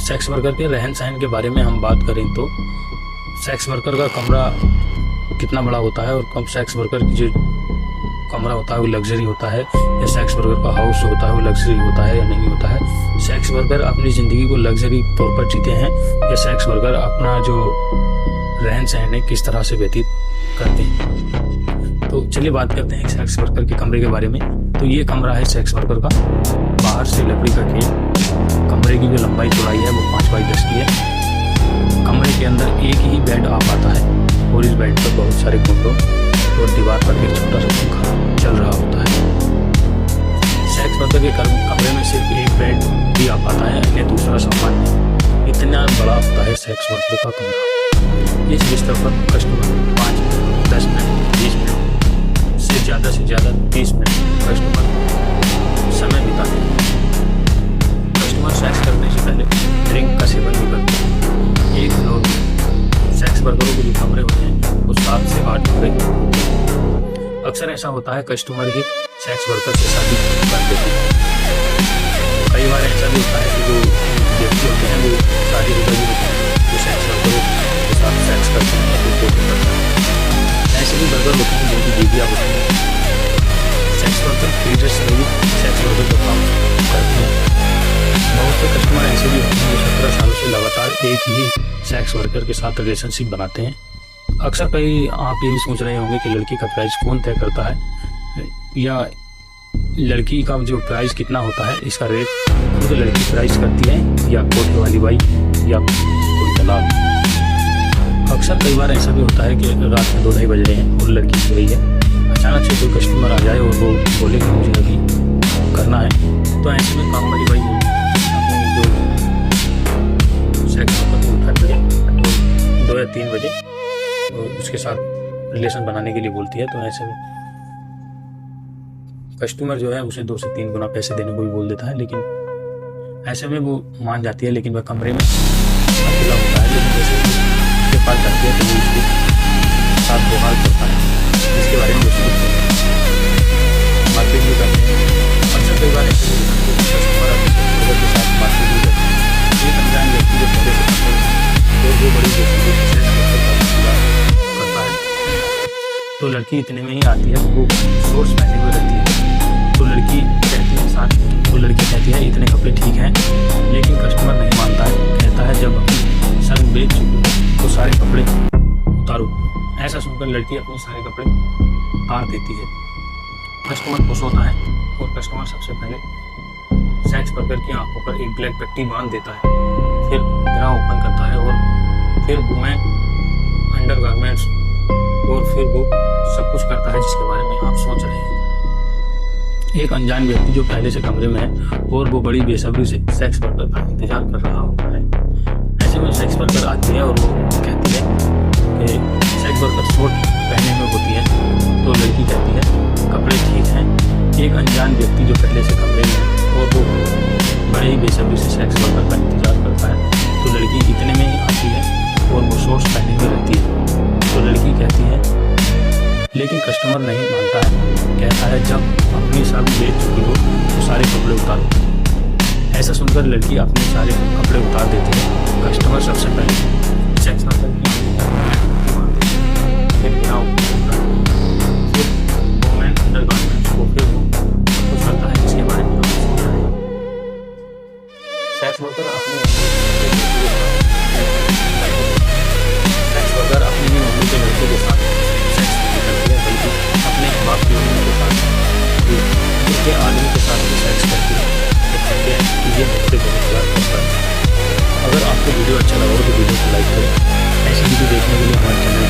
Sex worker के रहन सहन के बारे में हम बात करें तो सेक्स वर्कर का कमरा कितना बड़ा होता है और कम सेक्स वर्कर की जो कमरा होता है वो लग्जरी होता है या सेक्स वर्कर का हाउस जो होता है वो लग्जरी होता है या नहीं होता है। सेक्स वर्कर अपनी ज़िंदगी को लग्जरी तौर पर जीते हैं या सेक्स वर्कर अपना जो रहन सहन है किस तरह से व्यतीत करते हैं। तो चलिए बात करते हैं सेक्स वर्कर के कमरे के बारे में। तो ये कमरा है सेक्स वर्कर का, बाहर से लकड़ी का गेट, कमरे की जो लंबाई चौड़ाई है वो 5 बाई 10 की है। कमरे के अंदर एक ही बेड आ पाता है और इस बेड पर बहुत सारे विंडो और दीवार पर एक छोटा सा पंखा चल रहा होता है। सेक्स वर्कर के कमरे में सिर्फ एक बेड भी आ पाता है, अन्य दूसरा सामान नहीं। इतना बड़ा होता है सेक्स वर्कर का कमरा। इस बिस्तर पर कस्टमर 5 मिनट, 10 मिनट, 20 मिनट से ज़्यादा 30 मिनट कस्टमर समय बिताते हैं। कस्टमर सेक्स करने से पहले ड्रिंक का सेवन भी करते हैं। एक फ्लोर में सेक्स वर्करों के जो कमरे होते हैं वो 7 से 8 कमरे होते हैं। अक्सर ऐसा होता है कस्टमर ही सेक्स वर्कर से शादी कर देते हैं। कई बार ऐसा भी होता है कि जो व्यक्ति होते हैं वो शादी होता भी होते हैं जो सेक्स वर्करों के साथ सेक्स करते हैं या कोचिंग करते हैं। ऐसे भी वर्कर होते हैं जिनकी बीवियाँ होती हैं। सेक्स वर्कर पीरियड्स में भी सेक्स वर्कर का काम करते हैं। बहुत से कस्टमर ऐसे भी होते हैं जो 17 सालों से लगातार एक ही सेक्स वर्कर के साथ रिलेशनशिप बनाते हैं। अक्सर कई आप ये भी सोच रहे होंगे कि लड़की का प्राइस कौन तय करता है या लड़की का जो प्राइस कितना होता है इसका रेट खुद लड़की प्राइस करती है या कोठे वाली बाई या कोई दलाल। अक्सर कई बार ऐसा भी होता है कि रात में 2-2:30 बज रहे हैं और लड़की सो रही है, अचानक से कोई कस्टमर आ जाए और वो बोले कि मुझे अभी करना है, तो ऐसे में काम वाली बाई अपनी जो सेक्स वर्कर उठाती है 2 या 3 बजे और उसके साथ रिलेशन बनाने के लिए बोलती है। तो ऐसे में कस्टमर जो है उसे 2 से 3 गुना पैसे देने को भी बोल देता है, लेकिन ऐसे में वो मान जाती है। लेकिन वह कमरे में अकेला होता है, लेकिन जैसे उसके पास जाती है तो वो उसके साथ व्यवहार करता है जिसके बारे में उसको मार्केट भी करते हैं। अक्सर कई बार ऐसे कस्टमर के साथ मार्केट भी करते हैं। एक अनजान व्यक्ति जो पहले से और वो बड़ी व्यक्ति करता है तो लड़की इतने में ही आती है, वो शॉर्ट्स पहने हुए रहती है। तो लड़की कहती है साथ वो लड़की कहती है इतने कपड़े ठीक हैं, लेकिन कस्टमर नहीं मानता है, कहता है जब अपनी संग बेच चुकी तो सारे कपड़े उतारो। ऐसा सुनकर लड़की अपने सारे कपड़े उतार देती है। कस्टमर खुश होता है और कस्टमर सबसे पहले सेक्स वर्कर की आंखों पर एक ब्लैक पट्टी बांध देता है, फिर ब्रा ओपन करता है और फिर वुमेन अंडरगारमेंट्स और फिर वो सब कुछ करता है जिसके बारे में आप सोच रहे हैं। एक अनजान व्यक्ति जो पहले से कमरे में है और वो बड़ी बेसब्री से सेक्स वर्कर का इंतजार कर रहा होता है। ऐसे में सेक्स वर्कर आती है और वो कहती है कि सेक्स वर्कर शॉर्ट पहने में होती है, तो लड़की कहती है कपड़े ठीक हैं। एक अनजान व्यक्ति जो पहले से कमरे में है और वो बड़े ही बेसब्री से सेक्स वर्कर का इंतजार करता है, तो लड़की इतने में ही आती है और वो शॉर्ट्स पहने हुए रहती है। तो लड़की कहती है, लेकिन कस्टमर नहीं मानता है, कहता है जब अपनी सब बेच चुकी हो तो सारे कपड़े उतारो। ऐसा सुनकर लड़की अपने सारे कपड़े उतार देती है। कस्टमर सबसे पहले सेक्स वर्कर की फिर बिना फिर वुमेन अंडरगारमेंट्स को फिर कुछ करता है जिसके बारे में सेक्स वर्कर अपनी मम्मी के लड़के के साथ सेक्स नहीं करती है, बल्कि अपने बाप की उम्र के साथ उनके आदमी के साथ भी सेक्स करती है। तो कहते हैं कि ये मुझसे बहुत प्यार करता है। अगर आपको वीडियो अच्छा लगा हो तो वीडियो को लाइक करें। ऐसी वीडियो देखने के लिए हमारे चैनल